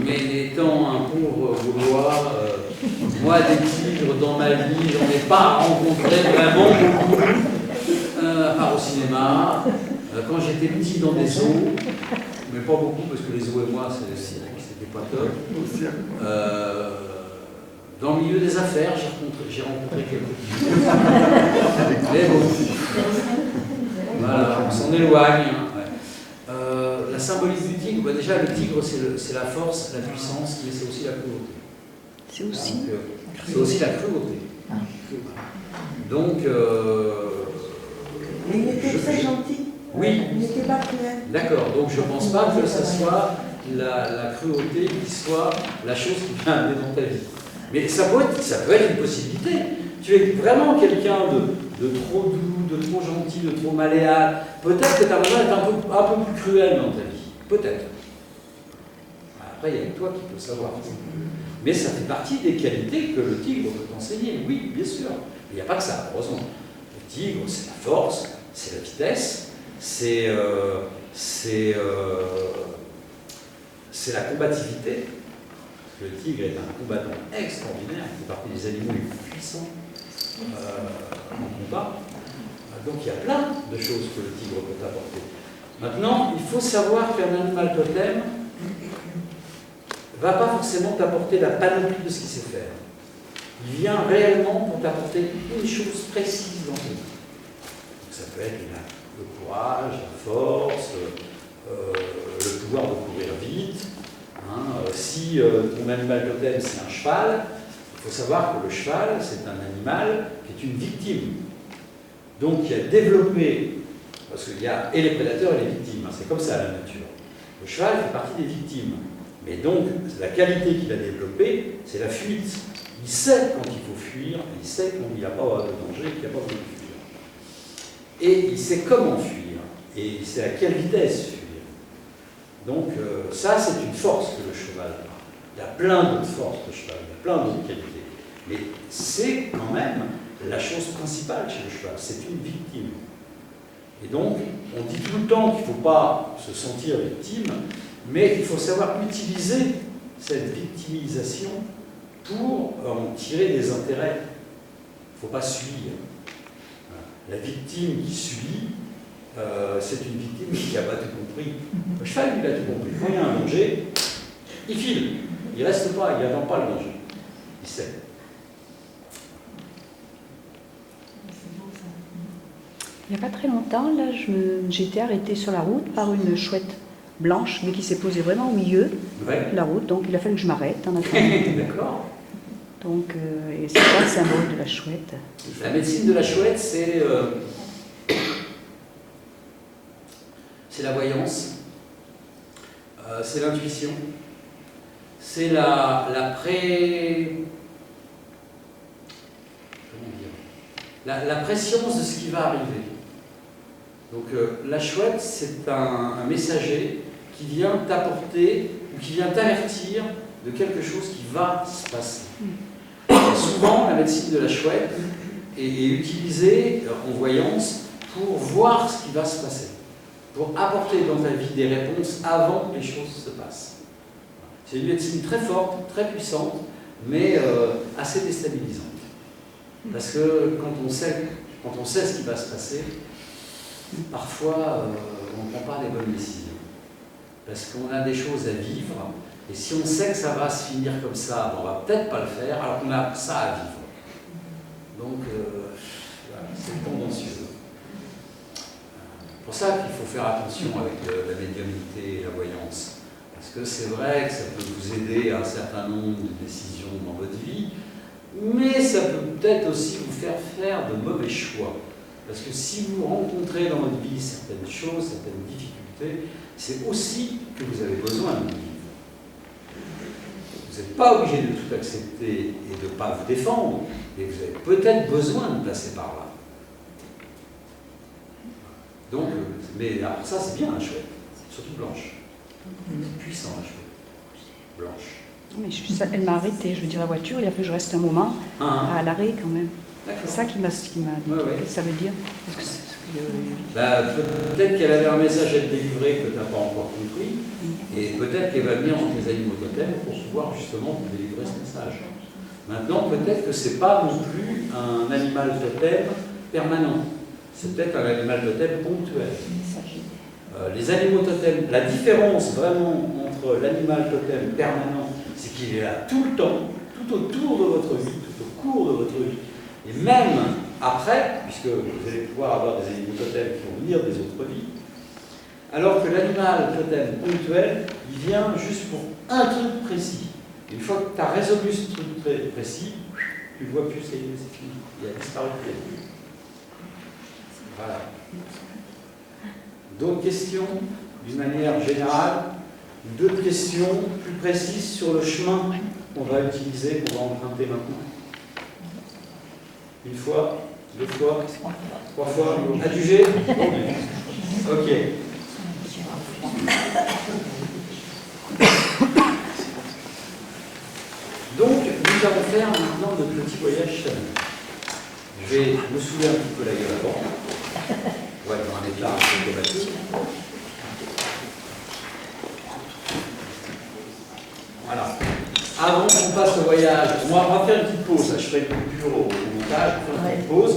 Mais étant un pauvre Gaulois, moi, des tigres dans ma vie, j'en ai pas rencontré vraiment beaucoup, à part au cinéma. Quand j'étais petit dans des zoos, mais pas beaucoup parce que les zoos et moi, c'était pas top. Dans le milieu des affaires, j'ai rencontré quelques tigres. Mais bon, voilà, on s'en éloigne. La symbolique du tigre, bah déjà le tigre c'est la force, la puissance, mais c'est aussi la cruauté. C'est aussi. C'est aussi la cruauté. Donc. Mais il était très gentil. Oui. Il n'était pas cruel. D'accord, donc je ne pense pas que ce soit la cruauté qui soit la chose qui vient amener dans ta vie. Mais ça peut être une possibilité. Tu es vraiment quelqu'un de trop doux, de trop gentil, de trop malléable. Peut-être que tu as besoin d'être un peu plus cruel dans ta vie. Peut-être. Après, il y a que toi qui peux savoir. Mais ça fait partie des qualités que le tigre peut t'enseigner. Oui, bien sûr. Mais il n'y a pas que ça, heureusement. Le tigre, c'est la force, c'est la vitesse, c'est la combativité. Le tigre est un combattant extraordinaire, il fait partie des animaux les plus puissants en combat. Donc il y a plein de choses que le tigre peut apporter. Maintenant, il faut savoir qu'un animal totem ne va pas forcément t'apporter la panoplie de ce qu'il sait faire. Il vient réellement pour t'apporter une chose précise dans ta vie. Donc ça peut être le courage, la force, le pouvoir de courir vite. Si ton animal totem c'est un cheval, il faut savoir que le cheval c'est un animal qui est une victime. Donc qui a développé, parce qu'il y a et les prédateurs et les victimes, c'est comme ça la nature. Le cheval fait partie des victimes. Mais donc la qualité qu'il a développée, c'est la fuite. Il sait quand il faut fuir, il sait quand il n'y a pas de danger, qu'il n'y a pas besoin de fuir. Et il sait comment fuir, et il sait à quelle vitesse fuir. Donc ça, c'est une force que le cheval a. Il y a plein d'autres forces, le cheval, il y a plein d'autres qualités. Mais c'est quand même la chose principale chez le cheval, c'est une victime. Et donc, on dit tout le temps qu'il ne faut pas se sentir victime, mais il faut savoir utiliser cette victimisation pour en tirer des intérêts. Il ne faut pas subir. La victime qui subit, c'est une victime qui n'a pas tout compris. Le cheval, il a tout compris. Quand il y a un danger, il file. Il ne reste pas, il n'attend pas le danger. Il sait. Il n'y a pas très longtemps, là, j'ai été arrêtée sur la route par une chouette blanche, mais qui s'est posée vraiment au milieu de la route. Donc, il a fallu que je m'arrête en attendant. D'accord. Donc, et c'est quoi le symbole de la chouette? La médecine de la chouette, c'est la voyance, c'est l'intuition, c'est la préscience de ce qui va arriver. Donc la chouette, c'est un messager qui vient t'apporter ou qui vient t'avertir de quelque chose qui va se passer. Et souvent, la médecine de la chouette est utilisée en voyance pour voir ce qui va se passer, pour apporter dans ta vie des réponses avant que les choses se passent. C'est une médecine très forte, très puissante, mais assez déstabilisante. Parce que quand on sait ce qui va se passer, parfois on ne prend pas les bonnes décisions. Parce qu'on a des choses à vivre, et si on sait que ça va se finir comme ça, on ne va peut-être pas le faire, alors qu'on a ça à vivre. Donc, voilà, c'est tendancieux. C'est pour ça qu'il faut faire attention avec la médiumnité et la voyance. Parce que c'est vrai que ça peut vous aider à un certain nombre de décisions dans votre vie, mais ça peut peut-être aussi vous faire de mauvais choix. Parce que si vous rencontrez dans votre vie certaines choses, certaines difficultés, c'est aussi que vous avez besoin de vivre. Vous n'êtes pas obligé de tout accepter et de ne pas vous défendre, mais vous avez peut-être besoin de passer par là. Donc, mais alors ça c'est bien la chouette, surtout blanche. C'est puissant la chouette. Blanche. Mais elle m'a arrêté, je veux dire, la voiture, il a fallu que je reste un moment à l'arrêt quand même. C'est ça qui m'a dit. Qu'est-ce que ça veut dire? Peut-être qu'elle avait un message à te délivrer que tu n'as pas encore compris, et peut-être qu'elle va venir dans tes animaux totems pour pouvoir justement te délivrer ce message. Maintenant, peut-être que ce n'est pas non plus un animal totem permanent, c'est peut-être un animal totem ponctuel. Les animaux totems, la différence vraiment entre l'animal totem permanent, c'est qu'il est là tout le temps, tout autour de votre vie, tout au cours de votre vie. Et même après, puisque vous allez pouvoir avoir des animaux totems qui vont venir des autres vies, alors que l'animal totem ponctuel, il vient juste pour un truc précis. Une fois que tu as résolu ce truc très précis, tu ne vois plus, c'est fini. Il a disparu. Voilà. D'autres questions, d'une manière générale, d'autres questions plus précises sur le chemin qu'on va utiliser, qu'on va emprunter maintenant. Une fois, deux fois, trois fois, adjugé. Ok. Donc, nous allons faire maintenant notre petit voyage chaleureux. Je vais me soulever un petit peu la gueule avant. On va être dans un état un peu comateux. Voilà. Avant qu'on passe au voyage, on va faire une petite pause. Je ferai une coupure au montage, on va faire une petite pause.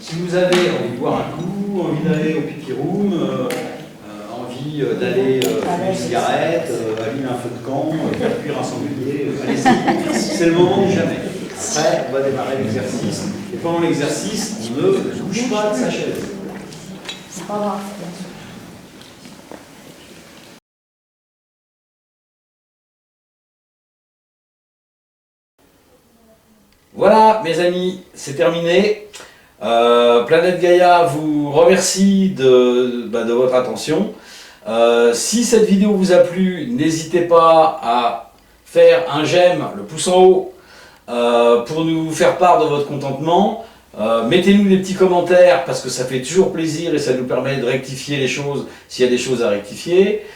Si vous avez envie de boire un coup, envie d'aller au pipi room, envie d'aller fumer une cigarette, allumer un feu de camp, faire cuire un sanglier, allez-y, c'est le moment du jamais. Après, on va démarrer l'exercice. Et pendant l'exercice, on ne bouge pas de sa chaise. C'est pas grave. Voilà, mes amis, c'est terminé. Planète Gaïa vous remercie de votre attention. Si cette vidéo vous a plu, n'hésitez pas à faire un j'aime, le pouce en haut, pour nous faire part de votre contentement. Mettez-nous des petits commentaires parce que ça fait toujours plaisir et ça nous permet de rectifier les choses s'il y a des choses à rectifier.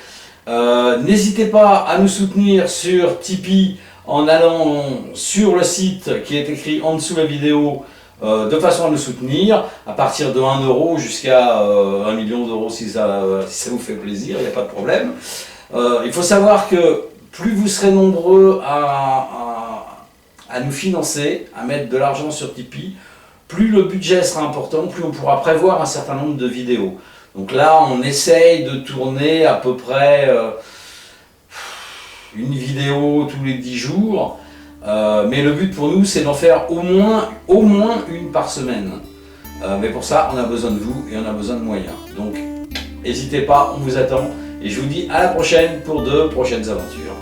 N'hésitez pas à nous soutenir sur Tipeee en allant sur le site qui est écrit en dessous de la vidéo de façon à nous soutenir à partir de 1 € jusqu'à 1 million d'euros si ça vous fait plaisir, il n'y a pas de problème. Il faut savoir que plus vous serez nombreux à nous financer, à mettre de l'argent sur Tipeee, plus le budget sera important, plus on pourra prévoir un certain nombre de vidéos. Donc là, on essaye de tourner à peu près une vidéo tous les 10 jours. Mais le but pour nous, c'est d'en faire au moins une par semaine. Mais pour ça, on a besoin de vous et on a besoin de moyens. Donc, n'hésitez pas, on vous attend. Et je vous dis à la prochaine pour de prochaines aventures.